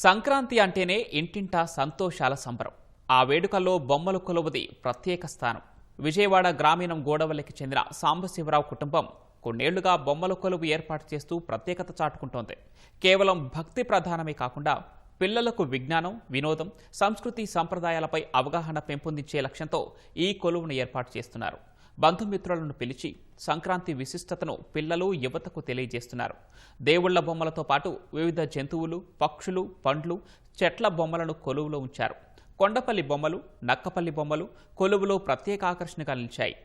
సంక్రాంతి అంటేనే ఇంటింటా సంతోషాల సంబరం. ఆ వేడుకల్లో బొమ్మలు కొలువుది ప్రత్యేక స్థానం. విజయవాడ గ్రామీణం గోడవల్లికి చెందిన సాంబశివరావు కుటుంబం కొన్నేళ్లుగా బొమ్మల కొలువు ఏర్పాటు చేస్తూ ప్రత్యేకత చాటుకుంటోంది. కేవలం భక్తి ప్రధానమే కాకుండా పిల్లలకు విజ్ఞానం, వినోదం, సంస్కృతి సంప్రదాయాలపై అవగాహన పెంపొందించే లక్ష్యంతో ఈ కొలువును ఏర్పాటు చేస్తున్నారు. బంధుమిత్రులను పిలిచి సంక్రాంతి విశిష్టతను పిల్లలు, యువతకు తెలియజేస్తున్నారు. దేవుళ్ల బొమ్మలతో పాటు వివిధ జంతువులు, పక్షులు, పండ్లు, చెట్ల బొమ్మలను కొలువులో ఉంచారు. కొండపల్లి బొమ్మలు, నక్కపల్లి బొమ్మలు కొలువులో ప్రత్యేక ఆకర్షణగా నిలిచాయి.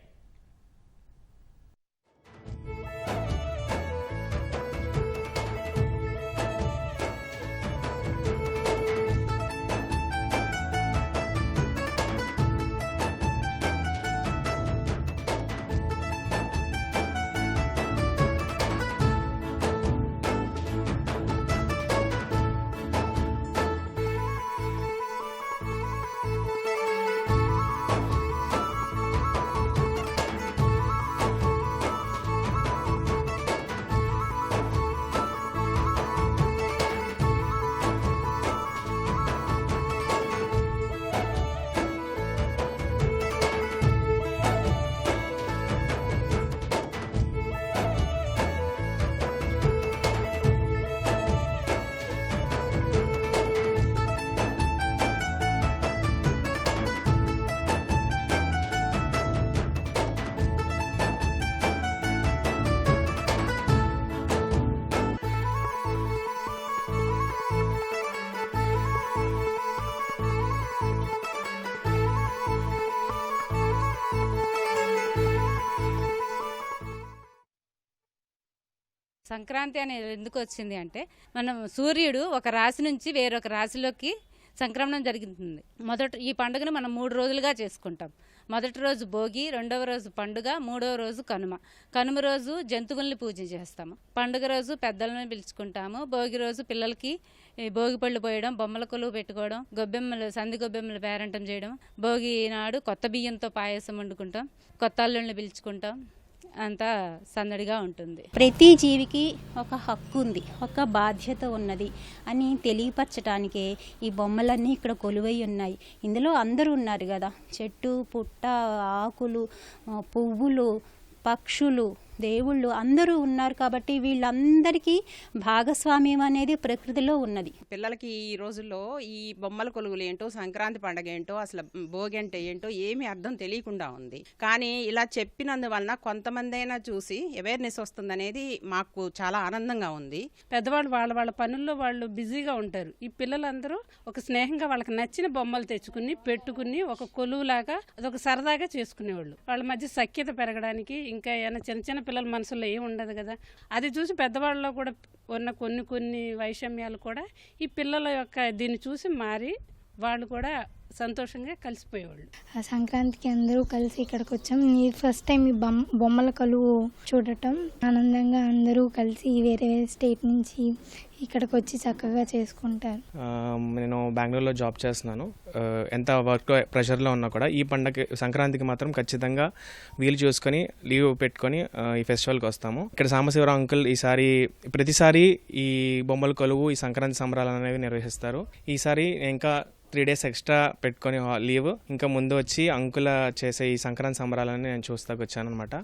సంక్రాంతి అనేది ఎందుకు వచ్చింది అంటే, మనం సూర్యుడు ఒక రాశి నుంచి వేరొక రాశిలోకి సంక్రమణం జరుగుతుంది. ఈ పండుగను మనం 3 రోజులుగా చేసుకుంటాం. మొదటి రోజు భోగి, రెండవ రోజు పండుగ, మూడవ రోజు కనుమ. కనుమ రోజు జంతువుల్ని పూజ చేస్తాము. పండుగ రోజు పెద్దలను పిలుచుకుంటాము. భోగి రోజు పిల్లలకి భోగి పళ్ళు పోయడం, బొమ్మల కొలువు పెట్టుకోవడం, సంది గొబ్బెమ్మలు పేరంటం చేయడం. భోగి నాడు కొత్త బియ్యంతో పాయసం వండుకుంటాం. కొత్త అల్లుల్ని పిలుచుకుంటాం. అంతా సందడిగా ఉంటుంది. ప్రతి జీవికి ఒక హక్కు ఉంది, ఒక బాధ్యత ఉన్నది అని తెలియపరచడానికే ఈ బొమ్మలన్నీ ఇక్కడ కొలువై ఉన్నాయి. ఇందులో అందరూ ఉన్నారు కదా, చెట్టు, పుట్ట, ఆకులు, పువ్వులు, పక్షులు, దేవుళ్ళు అందరూ ఉన్నారు. కాబట్టి వీళ్ళందరికీ భాగస్వామ్యం అనేది ప్రకృతిలో ఉన్నది. పిల్లలకి ఈ రోజుల్లో ఈ బొమ్మల కొలువులు ఏంటో, సంక్రాంతి పండుగ ఏంటో, అసలు భోగి అంటే ఏంటో ఏమీ అర్థం తెలియకుండా ఉంది. కానీ ఇలా చెప్పినందువలన కొంతమంది అయినా చూసి అవేర్నెస్ వస్తుందనేది మాకు చాలా ఆనందంగా ఉంది. పెద్దవాళ్ళు వాళ్ళ పనుల్లో వాళ్ళు బిజీగా ఉంటారు. ఈ పిల్లలందరూ ఒక స్నేహంగా వాళ్ళకి నచ్చిన బొమ్మలు తెచ్చుకుని పెట్టుకుని ఒక కొలువులాగా అదొక సరదాగా చేసుకునేవాళ్ళు. వాళ్ళ మధ్య సఖ్యత పెరగడానికి, ఇంకా ఏమైనా చిన్న చిన్న పిల్లల మనసులో ఏమి ఉండదు కదా, అది చూసి పెద్దవాళ్ళలో కూడా ఉన్న కొన్ని వైషమ్యాలు కూడా ఈ పిల్లల యొక్క దీన్ని చూసి మారి వాళ్ళు కూడా సంతోషంగా కలిసిపోయేవాళ్ళు. సంక్రాంతికి అందరూ కలిసి ఇక్కడికి వచ్చాం. ఈ ఫస్ట్ టైం ఈ బొమ్మల కొలువు చూడటం ఆనందంగా, అందరూ కలిసి వేరే స్టేట్ నుంచి ఇక్కడికి వచ్చి చక్కగా చేసుకుంటారు. నేను బెంగళూరులో జాబ్ చేస్తున్నాను. ఎంత వర్క్ ప్రెషర్లో ఉన్నా కూడా ఈ పండగ సంక్రాంతికి మాత్రం ఖచ్చితంగా వీలు చూసుకొని లీవ్ పెట్టుకొని ఈ ఫెస్టివల్కి వస్తాము. ఇక్కడ సాంబశివరావు అంకుల్ ప్రతిసారి ఈ బొమ్మల కొలువు, ఈ సంక్రాంతి సంబరాలు అనేవి నిర్వహిస్తారు. ఈసారి ఇంకా 3 days ఎక్స్ట్రా పెట్టుకొని లీవ్ ఇంకా ముందు వచ్చి అంకుల చేసే ఈ సంక్రాంతి సంబరాలని నేను చూస్తాకు వచ్చాను అనమాట.